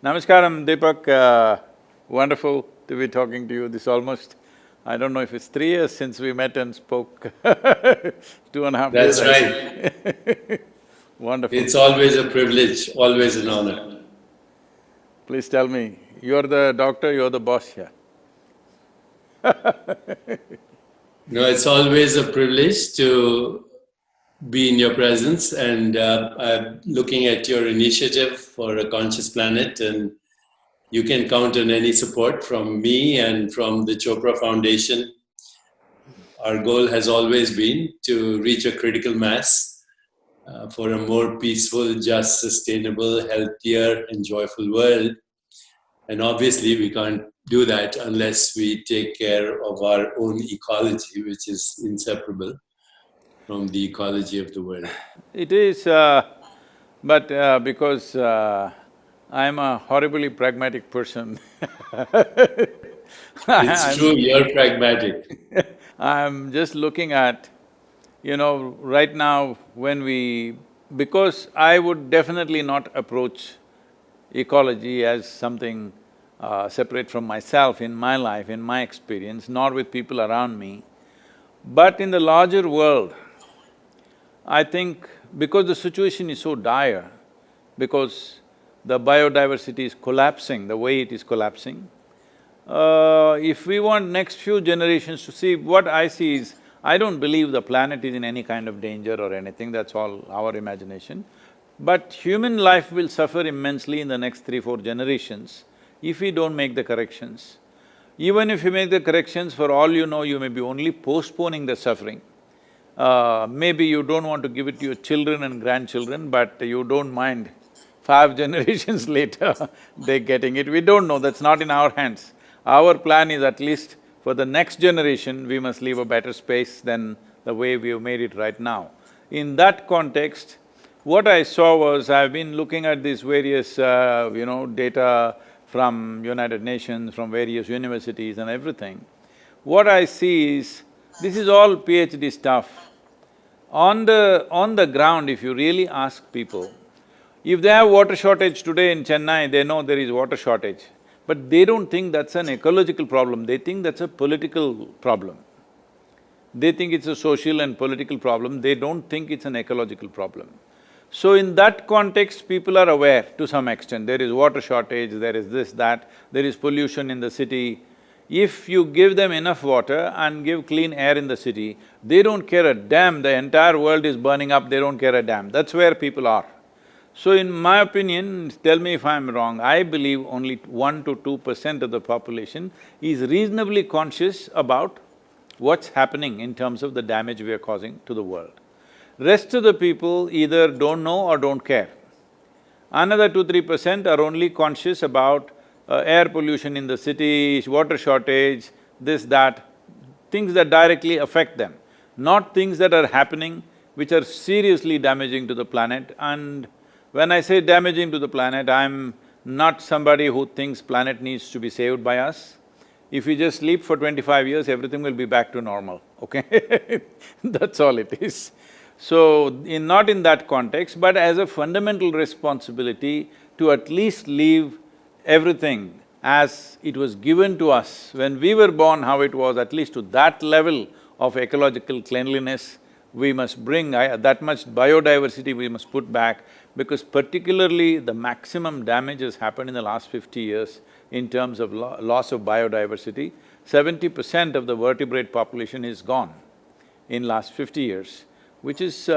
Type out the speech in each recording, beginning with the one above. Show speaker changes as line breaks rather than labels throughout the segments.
Namaskaram, Deepak. Wonderful to be talking to you. This almost… I don't know if it's 3 years since we met and spoke 2.5 years,
That's
I
right.
think. Wonderful.
It's always a privilege, always an honor.
Please tell me, you're the doctor, you're the boss here.
No, it's always a privilege to be in your presence, and I'm looking at your initiative for a conscious planet, and you can count on any support from me and from the Chopra Foundation. Our goal has always been to reach a critical mass for a more peaceful, just, sustainable, healthier, and joyful world. And obviously, we can't do that unless we take care of our own ecology, which is inseparable from the ecology of the world.
It is, but because I'm a horribly pragmatic person
It's true, you're pragmatic.
I'm just looking at, right now when we… because I would definitely not approach ecology as something separate from myself in my life, in my experience, nor with people around me. But in the larger world, I think because the situation is so dire, because the biodiversity is collapsing the way it is collapsing, if we want next few generations to see… what I see is, I don't believe the planet is in any kind of danger or anything, that's all our imagination. But human life will suffer immensely in the next 3-4 generations if we don't make the corrections. Even if you make the corrections, for all you know, you may be only postponing the suffering. Maybe you don't want to give it to your children and grandchildren, but you don't mind 5 generations later they're getting it. We don't know, that's not in our hands. Our plan is at least for the next generation, we must leave a better space than the way we have made it right now. In that context, what I saw was, I've been looking at these various, data from United Nations, from various universities and everything. What I see is, this is all PhD stuff. On the ground, if you really ask people, if they have water shortage today in Chennai, they know there is water shortage. But they don't think that's an ecological problem, they think that's a political problem. They think it's a social and political problem, they don't think it's an ecological problem. So in that context, people are aware to some extent, there is water shortage, there is this, that, there is pollution in the city. If you give them enough water and give clean air in the city, they don't care a damn, the entire world is burning up, they don't care a damn, that's where people are. So in my opinion, tell me if I'm wrong, I believe only 1 to 2% of the population is reasonably conscious about what's happening in terms of the damage we are causing to the world. Rest of the people either don't know or don't care. Another 2-3% are only conscious about air pollution in the city, water shortage, this, that, things that directly affect them, not things that are happening which are seriously damaging to the planet. And when I say damaging to the planet, I'm not somebody who thinks planet needs to be saved by us. If we just sleep for 25 years, everything will be back to normal, okay? That's all it is. So, not in that context, but as a fundamental responsibility to at least leave everything as it was given to us when we were born, how it was, at least to that level of ecological cleanliness, we must bring that much biodiversity we must put back, because particularly the maximum damage has happened in the last 50 years in terms of loss of biodiversity. 70% of the vertebrate population is gone in last 50 years, which is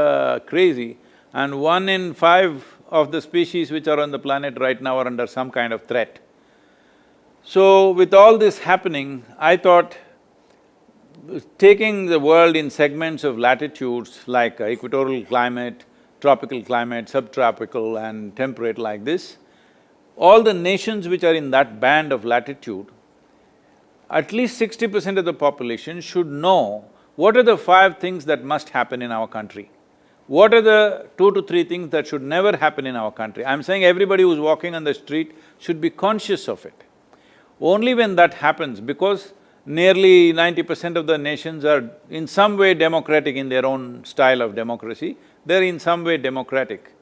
crazy. And 1 in 5 of the species which are on the planet right now are under some kind of threat. So with all this happening, I thought taking the world in segments of latitudes like equatorial climate, tropical climate, subtropical and temperate like this, all the nations which are in that band of latitude, at least 60% of the population should know what are the 5 things that must happen in our country. What are the 2 to 3 things that should never happen in our country? I'm saying everybody who's walking on the street should be conscious of it. Only when that happens, because nearly 90% of the nations are in some way democratic in their own style of democracy, they're in some way democratic.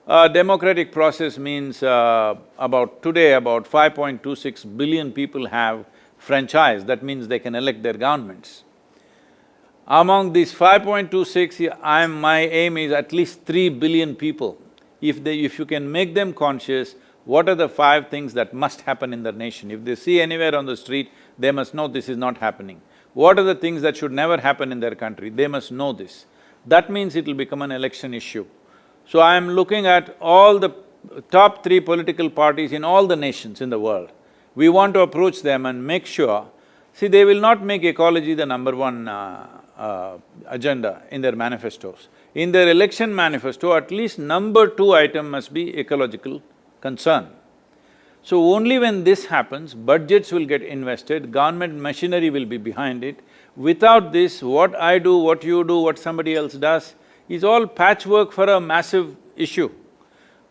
Democratic process means today about 5.26 billion people have franchise, that means they can elect their governments. Among these 5.26, my aim is at least 3 billion people. If you can make them conscious, what are the 5 things that must happen in their nation? If they see anywhere on the street, they must know this is not happening. What are the things that should never happen in their country? They must know this. That means it will become an election issue. So I am looking at all the top 3 political parties in all the nations in the world. We want to approach them and make sure… See, they will not make ecology the #1 agenda in their manifestos. In their election manifesto, at least #2 item must be ecological concern. So only when this happens, budgets will get invested, government machinery will be behind it. Without this, what I do, what you do, what somebody else does, is all patchwork for a massive issue.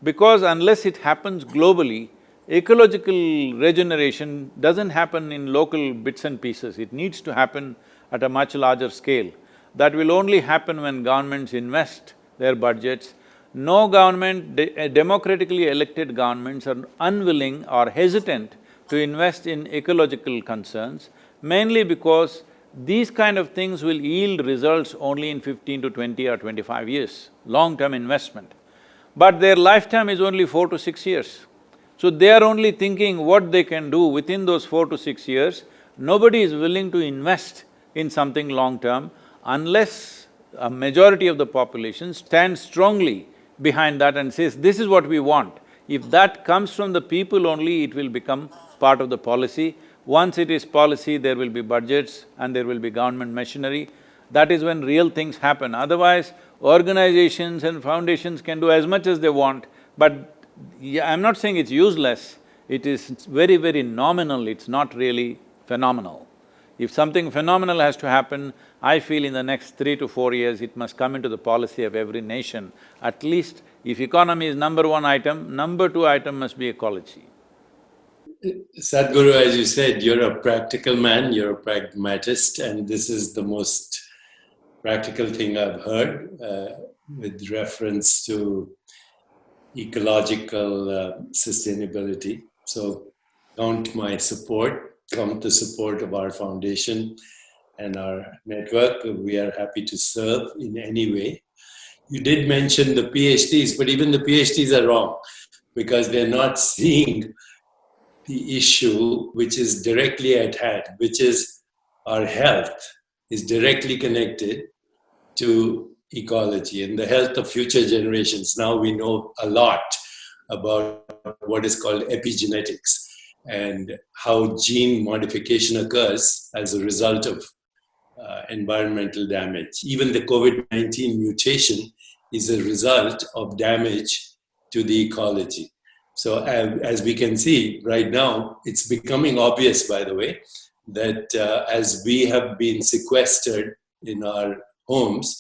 Because unless it happens globally, ecological regeneration doesn't happen in local bits and pieces, it needs to happen at a much larger scale. That will only happen when governments invest their budgets. No government, democratically elected governments are unwilling or hesitant to invest in ecological concerns, mainly because these kind of things will yield results only in 15 to 20 or 25 years, long-term investment. But their lifetime is only 4 to 6 years. So they are only thinking what they can do within those 4 to 6 years. Nobody is willing to invest in something long-term unless a majority of the population stands strongly behind that and says, this is what we want. If that comes from the people only, it will become part of the policy. Once it is policy, there will be budgets and there will be government machinery. That is when real things happen. Otherwise, organizations and foundations can do as much as they want, but I'm not saying it's useless, it is very, very nominal, it's not really phenomenal. If something phenomenal has to happen, I feel in the next 3 to 4 years, it must come into the policy of every nation. At least if economy is #1 item, #2 item must be ecology.
Sadhguru, as you said, you're a practical man, you're a pragmatist, and this is the most practical thing I've heard with reference to ecological sustainability. So count my support, count the support of our foundation and our network. We are happy to serve in any way. You did mention the PhDs, but even the PhDs are wrong because they're not seeing the issue which is directly at hand, which is our health is directly connected to ecology and the health of future generations. Now we know a lot about what is called epigenetics and how gene modification occurs as a result of environmental damage. Even the COVID-19 mutation is a result of damage to the ecology. So as we can see right now, it's becoming obvious, by the way, that as we have been sequestered in our homes,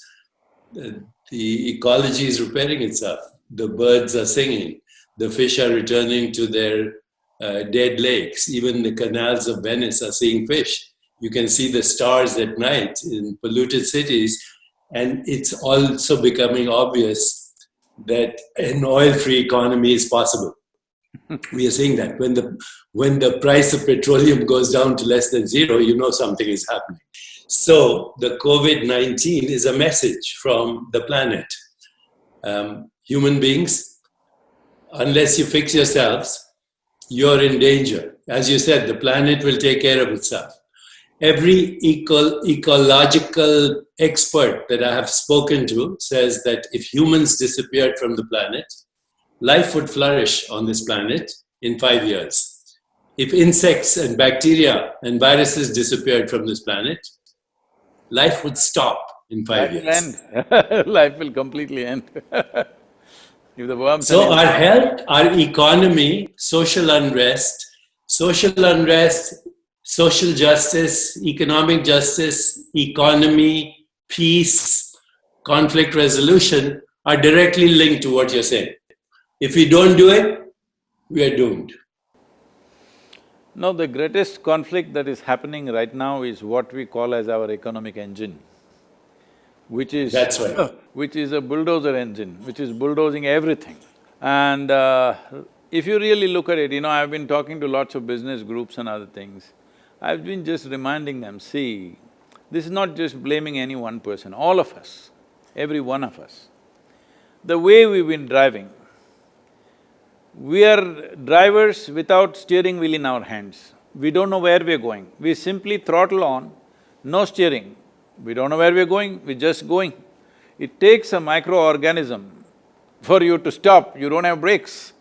the ecology is repairing itself. The birds are singing, the fish are returning to their dead lakes. Even the canals of Venice are seeing fish. You can see the stars at night in polluted cities, and it's also becoming obvious that an oil-free economy is possible. We are seeing that when the price of petroleum goes down to less than zero, you know something is happening. So the COVID-19 is a message from the planet. Human beings, unless you fix yourselves, you're in danger. As you said, the planet will take care of itself. Every ecological expert that I have spoken to says that if humans disappeared from the planet, life would flourish on this planet in 5 years. If insects and bacteria and viruses disappeared from this planet, life would stop in 5 years.
Life will end. Life will completely end. If the worms…
So our health, our economy, social unrest, social justice, economic justice, economy, peace, conflict resolution are directly linked to what you're saying. If we don't do it, we are doomed.
No, the greatest conflict that is happening right now is what we call as our economic engine, which is…
That's right.
Which is a bulldozer engine, which is bulldozing everything. And if you really look at it, I've been talking to lots of business groups and other things. I've been just reminding them, see, this is not just blaming any one person, all of us, every one of us. The way we've been driving, we are drivers without steering wheel in our hands. We don't know where we're going. We simply throttle on, no steering. We don't know where we're going, we're just going. It takes a microorganism for you to stop. You don't have brakes.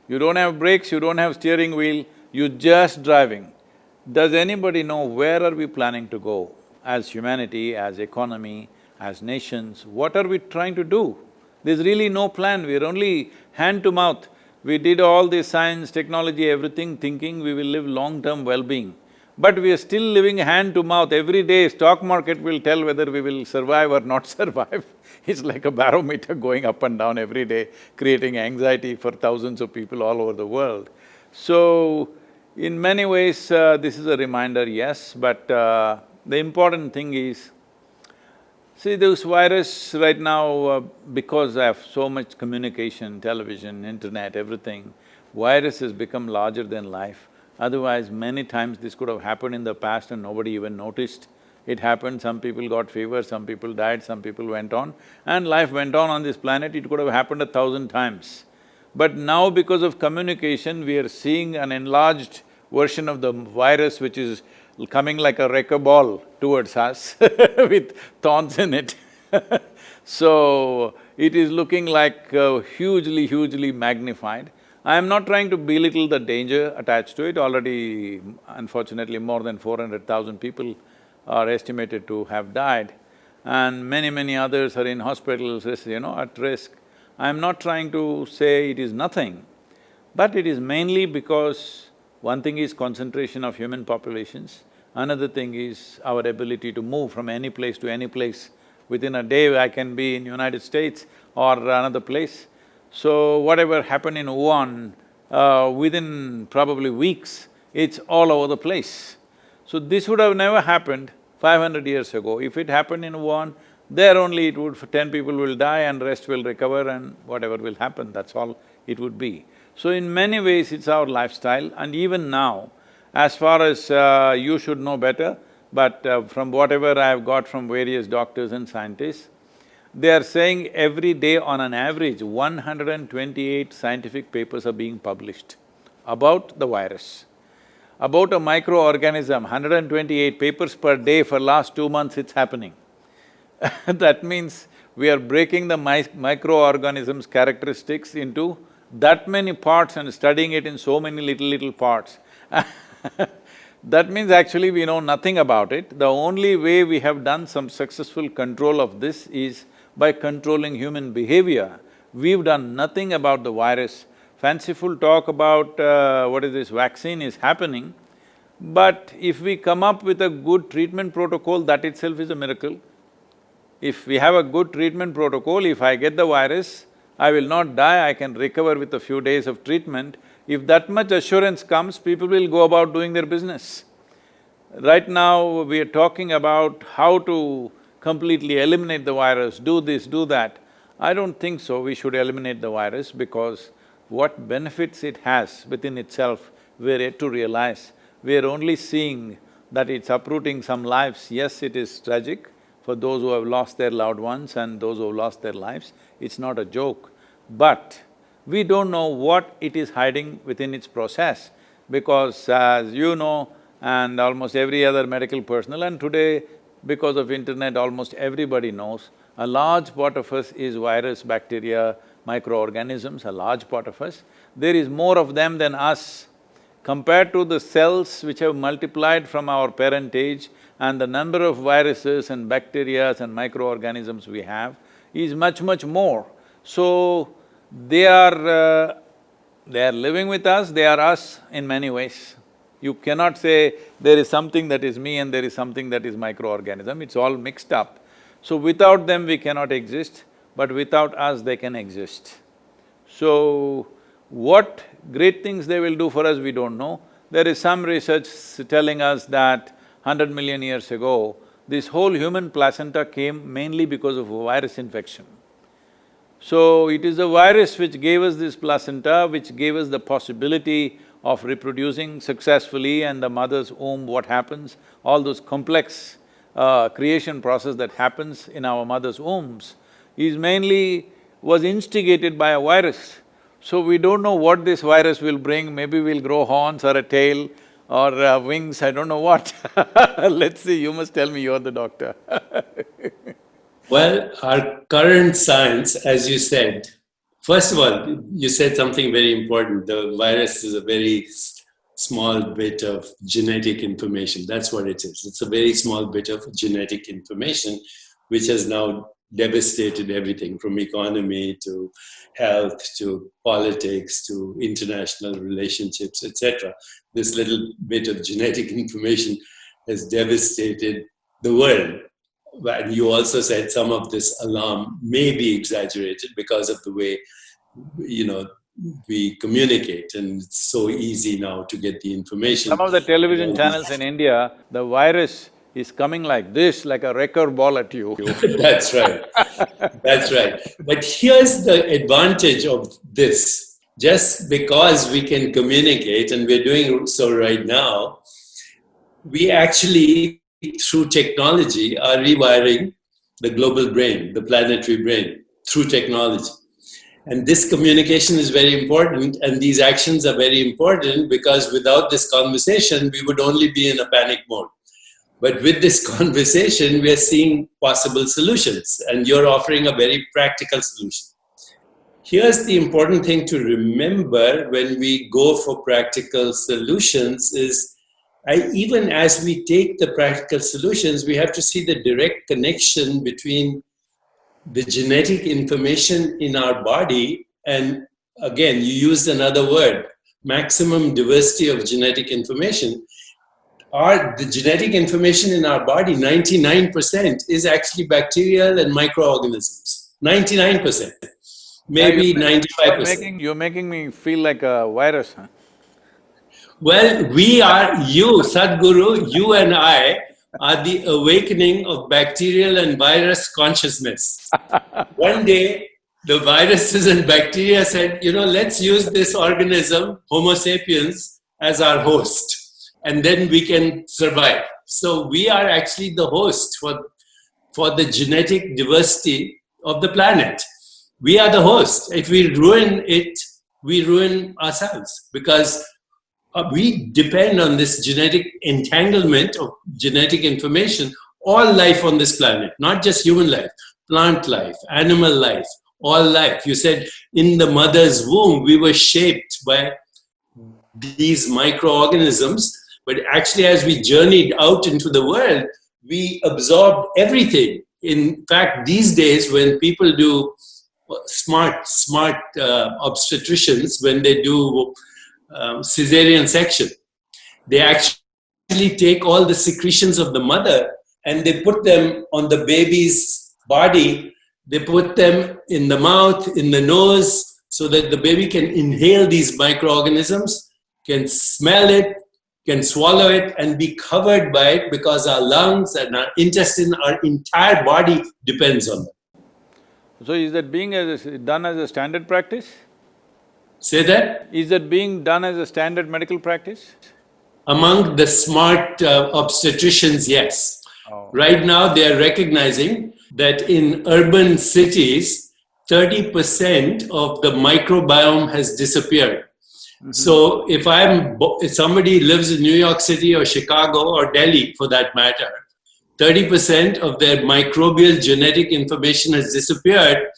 You don't have brakes, you don't have steering wheel, you're just driving. Does anybody know where are we planning to go as humanity, as economy, as nations? What are we trying to do? There's really no plan, we're only hand to mouth. We did all this science, technology, everything, thinking we will live long-term well-being. But we are still living hand to mouth. Every day, stock market will tell whether we will survive or not survive. It's like a barometer going up and down every day, creating anxiety for thousands of people all over the world. So, in many ways, this is a reminder, yes, but the important thing is, see, this virus right now, because of so much communication, television, internet, everything, virus has become larger than life. Otherwise, many times this could have happened in the past and nobody even noticed. It happened, some people got fever, some people died, some people went on, and life went on this planet, it could have happened 1,000 times. But now because of communication, we are seeing an enlarged version of the virus which is coming like a wrecker ball towards us with thorns in it. So, it is looking like hugely magnified. I am not trying to belittle the danger attached to it, already unfortunately more than 400,000 people are estimated to have died and many others are in hospitals, at risk. I am not trying to say it is nothing, but it is mainly because one thing is concentration of human populations, another thing is our ability to move from any place to any place. Within a day I can be in United States or another place. So whatever happened in Wuhan, within probably weeks, it's all over the place. So this would have never happened 500 years ago. If it happened in Wuhan, there only it would… 10 people will die and rest will recover and whatever will happen, that's all it would be. So in many ways, it's our lifestyle and even now, as far as you should know better, but from whatever I've got from various doctors and scientists, they are saying every day on an average, 128 scientific papers are being published about the virus. About a microorganism, 128 papers per day for last 2 months it's happening. That means we are breaking the microorganism's characteristics into that many parts and studying it in so many little parts. That means actually we know nothing about it. The only way we have done some successful control of this is by controlling human behavior. We've done nothing about the virus. Fanciful talk about vaccine is happening, but if we come up with a good treatment protocol, that itself is a miracle. If we have a good treatment protocol, if I get the virus, I will not die, I can recover with a few days of treatment. If that much assurance comes, people will go about doing their business. Right now, we are talking about how to completely eliminate the virus, do this, do that. I don't think so, we should eliminate the virus because what benefits it has within itself, we're yet to realize. We're only seeing that it's uprooting some lives. Yes, it is tragic for those who have lost their loved ones and those who have lost their lives, it's not a joke. But we don't know what it is hiding within its process because as you know, and almost every other medical personnel, and today because of internet almost everybody knows, a large part of us is virus, bacteria, microorganisms, a large part of us. There is more of them than us. Compared to the cells which have multiplied from our parentage and the number of viruses and bacteria and microorganisms we have is much more. So, they are living with us, they are us in many ways. You cannot say there is something that is me and there is something that is microorganism, it's all mixed up. So without them we cannot exist, but without us they can exist. So, what great things they will do for us, we don't know. There is some research telling us that 100 million years ago, this whole human placenta came mainly because of a virus infection. So it is the virus which gave us this placenta, which gave us the possibility of reproducing successfully, and the mother's womb, what happens, all those complex creation process that happens in our mother's wombs is was instigated by a virus. So we don't know what this virus will bring, maybe we'll grow horns or a tail or wings, I don't know what. Let's see, you must tell me, you're the doctor.
Well, our current science, as you said, first of all, you said something very important. The virus is a very small bit of genetic information. That's what it is. It's a very small bit of genetic information which has now devastated everything from economy to health to politics to international relationships, etc. This little bit of genetic information has devastated the world. And you also said some of this alarm may be exaggerated because of the way, we communicate, and it's so easy now to get the information.
Some of the television channels in India, the virus is coming like this, like a wrecking ball at you.
That's right. That's right. But here's the advantage of this. Just because we can communicate, and we're doing so right now, we actually, through technology, are rewiring the global brain, the planetary brain, through technology. And this communication is very important, and these actions are very important, because without this conversation, we would only be in a panic mode. But with this conversation, we are seeing possible solutions, and you're offering a very practical solution. Here's the important thing to remember when we go for practical solutions is, even as we take the practical solutions, we have to see the direct connection between the genetic information in our body, and again, you used another word, maximum diversity of genetic information. The genetic information in our body, 99% is actually bacterial and microorganisms. 99%, maybe 95%.
You're making me feel like a virus, huh?
Well, we are, you, Sadhguru, you and I are the awakening of bacterial and virus consciousness. One day, the viruses and bacteria said, let's use this organism, Homo sapiens, as our host, and then we can survive. So we are actually the host for the genetic diversity of the planet. We are the host. If we ruin it, we ruin ourselves, because we depend on this genetic entanglement of genetic information, all life on this planet, not just human life, plant life, animal life, all life. You said in the mother's womb, we were shaped by these microorganisms, but actually as we journeyed out into the world, we absorbed everything. In fact, these days when people do smart obstetricians, when they do cesarean section, they actually take all the secretions of the mother and they put them on the baby's body. They put them in the mouth, in the nose, so that the baby can inhale these microorganisms, can smell it, can swallow it, and be covered by it, because our lungs and our intestine, our entire body depends on them.
So is that being done as a standard practice?
Say that?
Is that being done as a standard medical practice?
Among the smart obstetricians, yes.
Oh.
Right now, they are recognizing that in urban cities, 30% of the microbiome has disappeared. Mm-hmm. So if somebody lives in New York City or Chicago or Delhi, for that matter, 30% of their microbial genetic information has disappeared.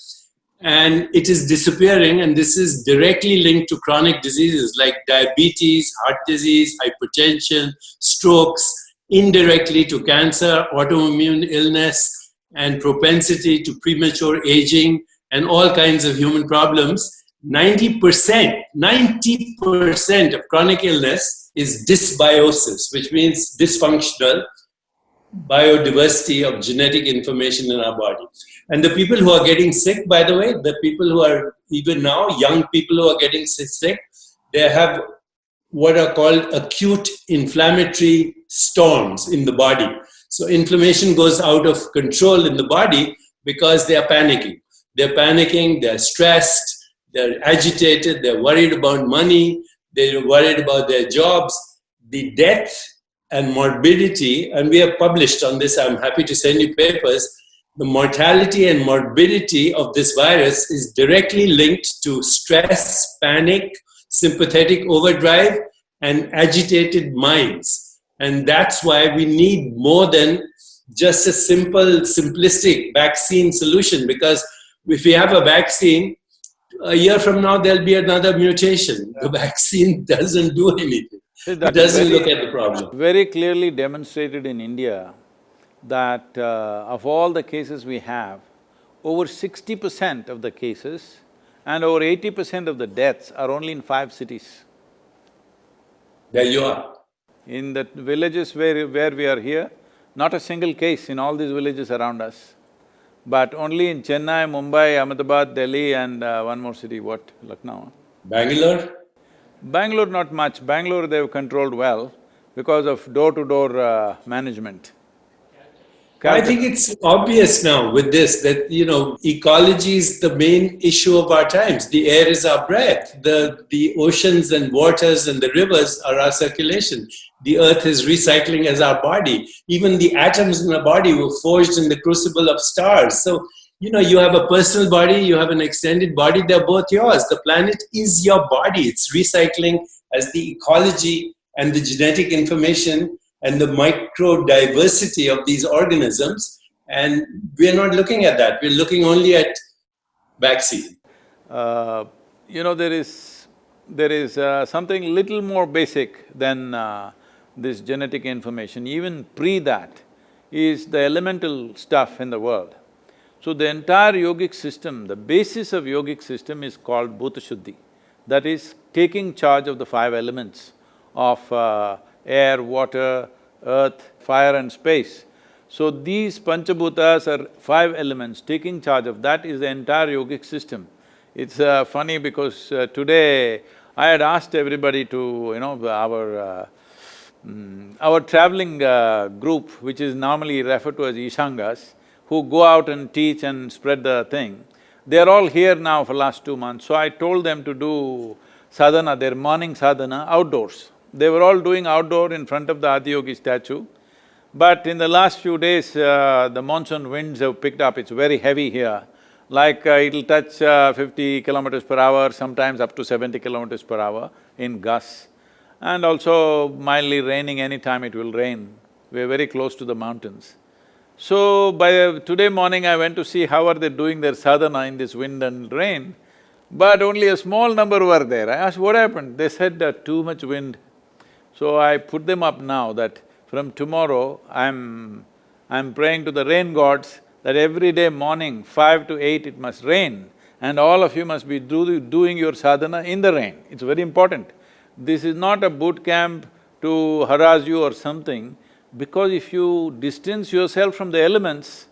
And it is disappearing, and this is directly linked to chronic diseases like diabetes, heart disease, hypertension, strokes, indirectly to cancer, autoimmune illness, and propensity to premature aging, and all kinds of human problems. 90% of chronic illness is dysbiosis, which means dysfunctional biodiversity of genetic information in our body. And the people who are getting sick, by the way, the people who are even now, young people who are getting sick, they have what are called acute inflammatory storms in the body. So inflammation goes out of control in the body because they are panicking. They're panicking, they're stressed, they're agitated, they're worried about money, they're worried about their jobs. The death and morbidity, and we have published on this, I'm happy to send you papers. The mortality and morbidity of this virus is directly linked to stress, panic, sympathetic overdrive, and agitated minds. And that's why we need more than just a simple, simplistic vaccine solution. Because if we have a vaccine, a year from now there'll be another mutation. The vaccine doesn't do anything.
See,
It doesn't look at the problem.
very clearly demonstrated in India that of all the cases we have, over 60% of the cases and over 80% of the deaths are only in 5 cities.
There you are.
In the villages where we are here, not a single case in all these villages around us. But only in Chennai, Mumbai, Ahmedabad, Delhi and one more city, what? Lucknow?
Bangalore?
Bangalore not much. Bangalore they've controlled well because of door-to-door management.
I think it's obvious now with this that, ecology is the main issue of our times. The air is our breath. The oceans and waters and the rivers are our circulation. The earth is recycling as our body. Even the atoms in our body were forged in the crucible of stars. So, you have a personal body, you have an extended body, they're both yours. The planet is your body. It's recycling as the ecology and the genetic information and the micro diversity of these organisms, and we're not looking at that. We're looking only at vaccine.
There is something little more basic than this genetic information, even pre that, is the elemental stuff in the world. So the entire yogic system, the basis of yogic system is called Bhuta Shuddhi. That is taking charge of the 5 elements of air, water, earth, fire and space. So these Panchabhutas are 5 elements, taking charge of that is the entire yogic system. It's funny because today I had asked everybody to, our traveling group, which is normally referred to as Ishangas, who go out and teach and spread the thing, they're all here now for last 2 months. So I told them to do sadhana, their morning sadhana outdoors. They were all doing outdoor in front of the Adiyogi statue. But in the last few days, the monsoon winds have picked up, it's very heavy here. Like it'll touch 50 kilometers per hour, sometimes up to 70 kilometers per hour in gusts. And also mildly raining, anytime it will rain. We're very close to the mountains. So by today morning I went to see how are they doing their sadhana in this wind and rain, but only a small number were there. I asked, what happened? They said too much wind. So I put them up now that from tomorrow I'm praying to the rain gods that every day morning 5 to 8 it must rain and all of you must be doing your sadhana in the rain. It's very important. This is not a boot camp to harass you or something, because if you distance yourself from the elements,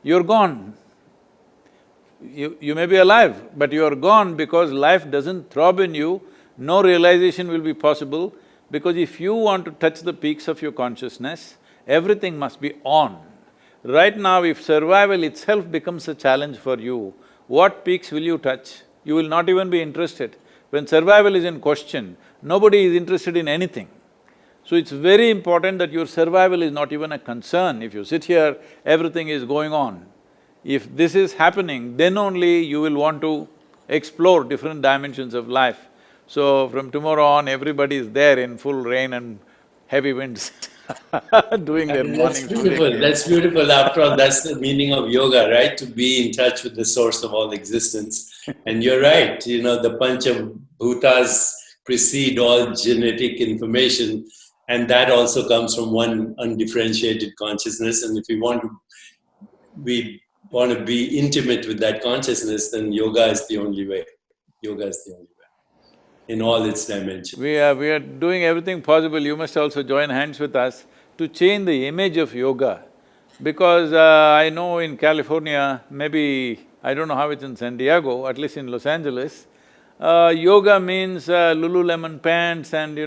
you're gone. You may be alive, but you're gone because life doesn't throb in you, no realization will be possible, because if you want to touch the peaks of your consciousness, everything must be on. Right now, if survival itself becomes a challenge for you, what peaks will you touch? You will not even be interested. When survival is in question, nobody is interested in anything. So it's very important that your survival is not even a concern. If you sit here, everything is going on. If this is happening, then only you will want to explore different dimensions of life. So from tomorrow on, everybody is there in full rain and heavy winds doing their morning
That's beautiful, that's beautiful. After all, that's the meaning of yoga, right? To be in touch with the source of all existence. And you're right, the Panchabhutas precede all genetic information, and that also comes from one undifferentiated consciousness. And if we want to be intimate with that consciousness, then yoga is the only way. Yoga is the only way in all its dimensions.
We are doing everything possible. You must also join hands with us to change the image of yoga. Because I know in California, maybe… I don't know how it's in San Diego, at least in Los Angeles, yoga means Lululemon pants and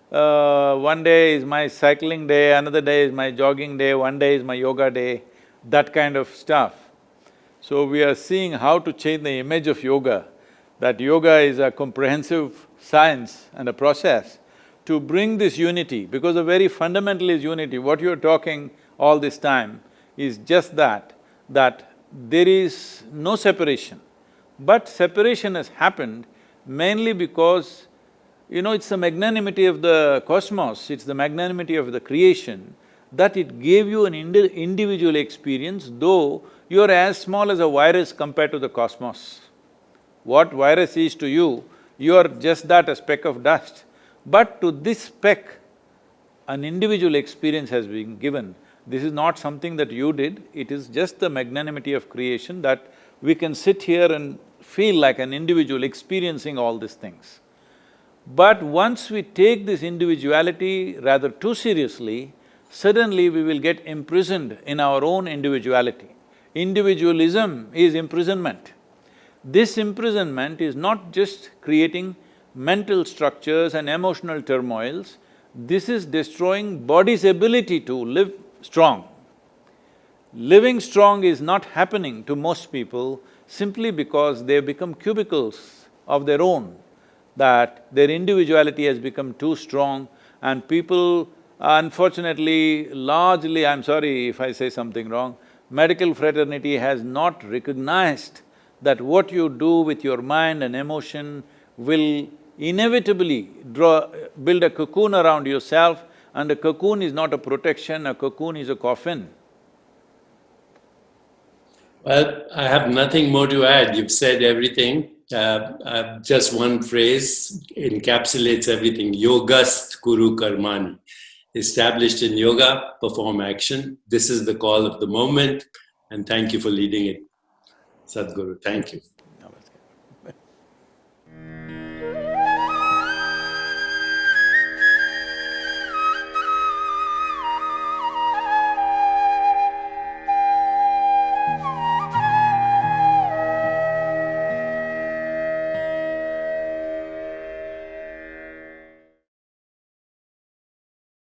one day is my cycling day, another day is my jogging day, one day is my yoga day, that kind of stuff. So we are seeing how to change the image of yoga, that yoga is a comprehensive science and a process to bring this unity, because the very fundamental is unity. What you're talking all this time is just that there is no separation. But separation has happened mainly because, it's the magnanimity of the cosmos, it's the magnanimity of the creation, that it gave you an individual experience, though you're as small as a virus compared to the cosmos. What virus is to you, you're just that, a speck of dust. But to this speck, an individual experience has been given. This is not something that you did, it is just the magnanimity of creation that we can sit here and feel like an individual experiencing all these things. But once we take this individuality rather too seriously, suddenly we will get imprisoned in our own individuality. Individualism is imprisonment. This imprisonment is not just creating mental structures and emotional turmoils, this is destroying body's ability to live strong. Living strong is not happening to most people simply because they've become cubicles of their own, that their individuality has become too strong, and people, unfortunately, largely, I'm sorry if I say something wrong, medical fraternity has not recognized that what you do with your mind and emotion will inevitably build a cocoon around yourself, and a cocoon is not a protection, a cocoon is a coffin.
Well, I have nothing more to add. You've said everything. Just one phrase encapsulates everything. Yogast Kuru Karmani. Established in yoga, perform action. This is the call of the moment, and thank you for leading it. Sadhguru, thank you.